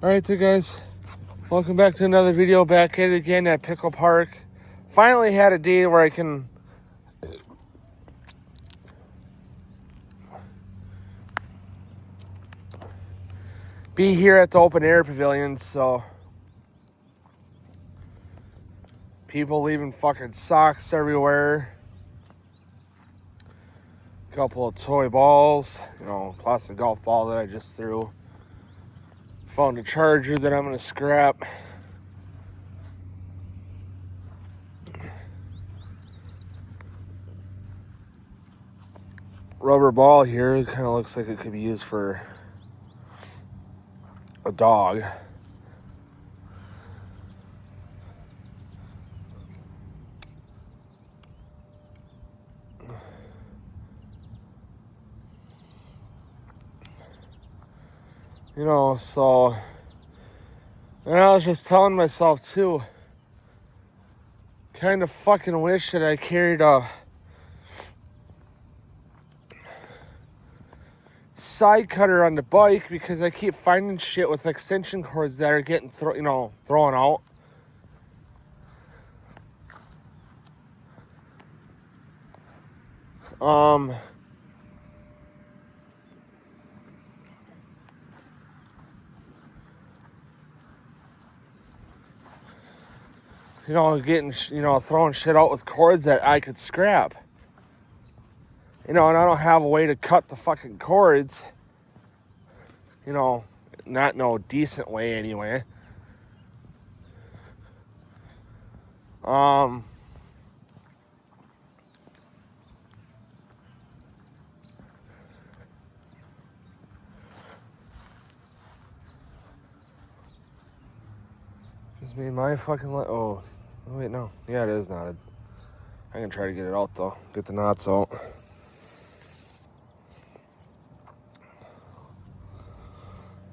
Alright there guys, welcome back to another video. Back at it again at Pickle Park. Finally had a day where I can be here at the open air pavilion. So people leaving fucking socks everywhere, a couple of toy balls, plastic golf ball that I just threw, found a charger that I'm gonna scrap. Rubber ball here, it kind of looks like it could be used for a dog. So, and I was just telling myself too, kind of fucking wish that I carried a side cutter on the bike, because I keep finding shit with extension cords that are getting thrown out. Throwing shit out with cords that I could scrap. And I don't have a way to cut the fucking cords. Not no decent way anyway. Just made my fucking oh wait, no. Yeah, it is knotted. I can try to get it out though. Get the knots out.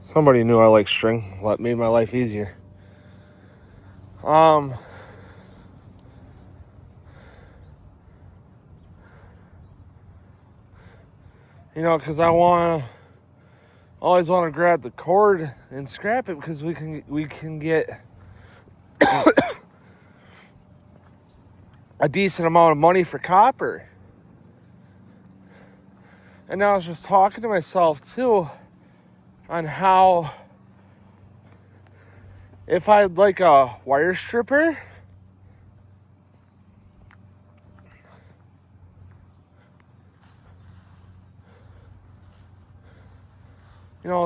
Somebody knew I like string. That made my life easier. Because I always want to grab the cord and scrap it, because we can get a decent amount of money for copper. And I was just talking to myself too on how, if I had like a wire stripper,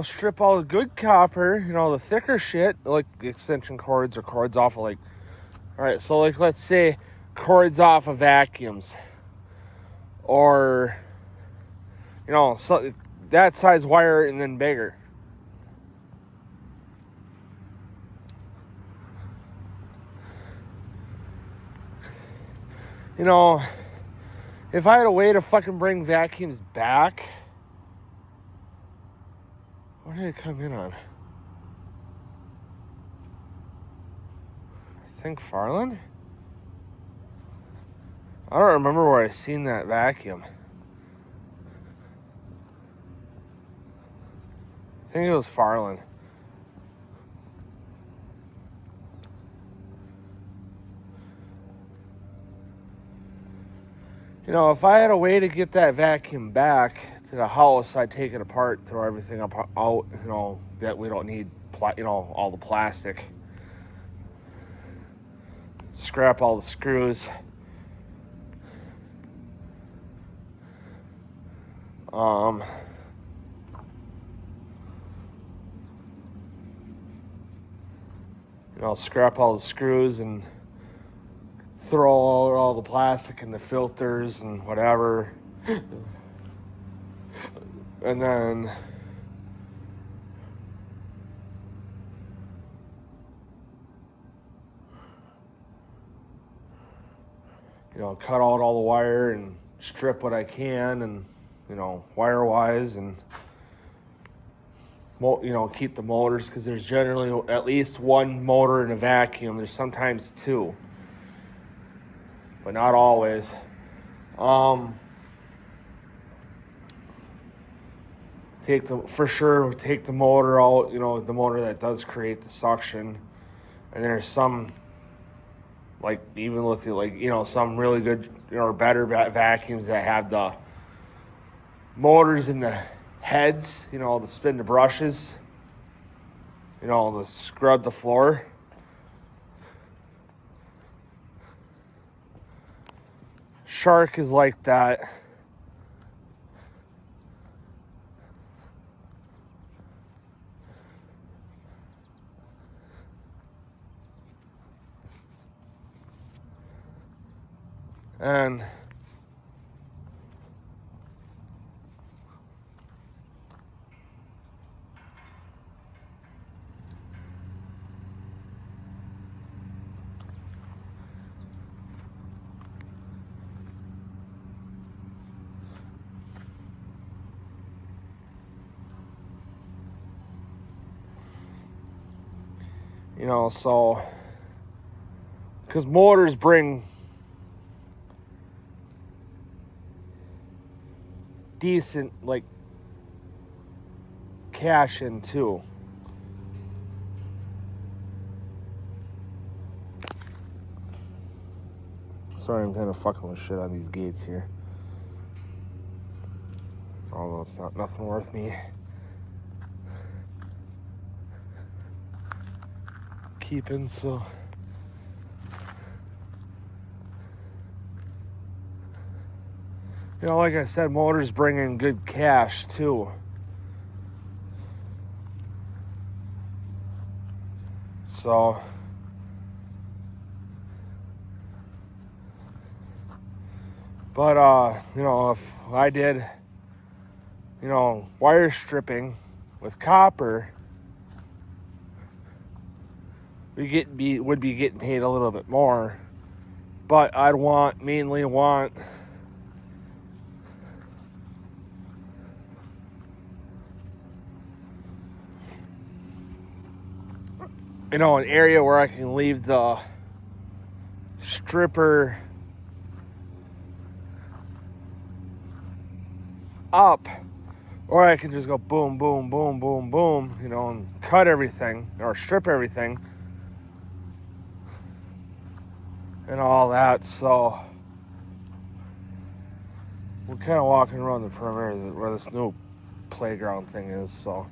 strip all the good copper, the thicker shit, like extension cords or cords off of alright, so let's say cords off of vacuums, or, so that size wire and then bigger. If I had a way to fucking bring vacuums back. Where did it come in on? I think Farlin? I don't remember where I seen that vacuum. I think it was Farlin. If I had a way to get that vacuum back to the house, I'd take it apart, throw everything out, that we don't need, all the plastic. Scrap all the screws. Scrap all the screws and throw all the plastic and the filters and whatever. And then cut out all the wire and strip what I can, and wire wise, and keep the motors, because there's generally at least one motor in a vacuum. There's sometimes two, but not always. take the motor out, the motor that does create the suction. And there's some, like, even with some really good or better vacuums that have the motors in the heads, to spin the brushes, to scrub the floor. Shark is like that. And so because motors bring decent, like, cash in too. Sorry, I'm kind of fucking with shit on these gates here. Although it's not nothing worth me keeping, so. Like I said, motors bring in good cash too. So, but if I did, wire stripping with copper, would be getting paid a little bit more, but I'd mainly want an area where I can leave the stripper up, or I can just go boom, boom, boom, boom, boom, and cut everything or strip everything and all that. So we're kind of walking around the perimeter where this new playground thing is, so.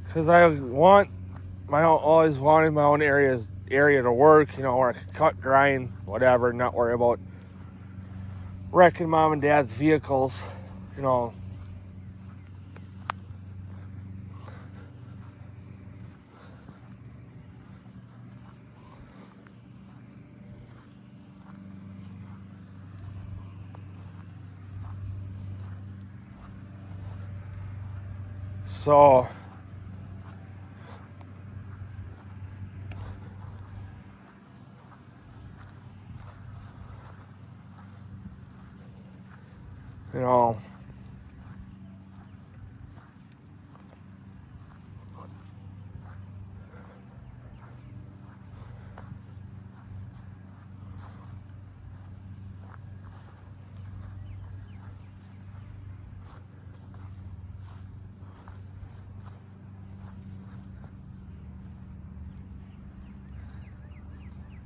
Because I always wanted my own area to work, where I could cut, grind, whatever, not worry about wrecking mom and dad's vehicles, So,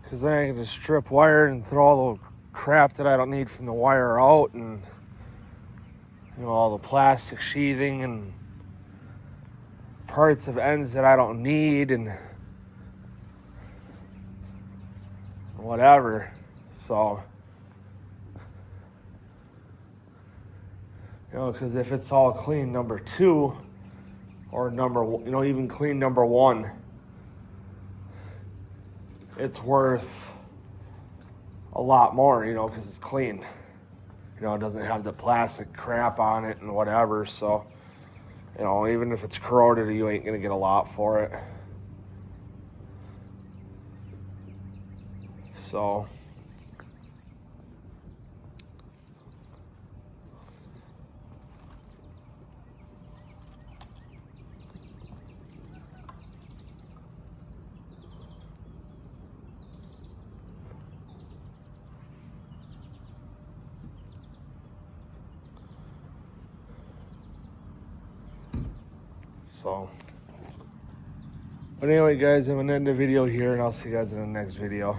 because then I can just strip wire and throw all the crap that I don't need from the wire out, and all the plastic sheathing and parts of ends that I don't need and whatever. So, because if it's all clean number 2 or even clean number 1, it's worth a lot more, because it's clean. It doesn't have the plastic crap on it and whatever. So, even if it's corroded, you ain't gonna get a lot for it. So but anyway, guys, I'm gonna end the video here, and I'll see you guys in the next video.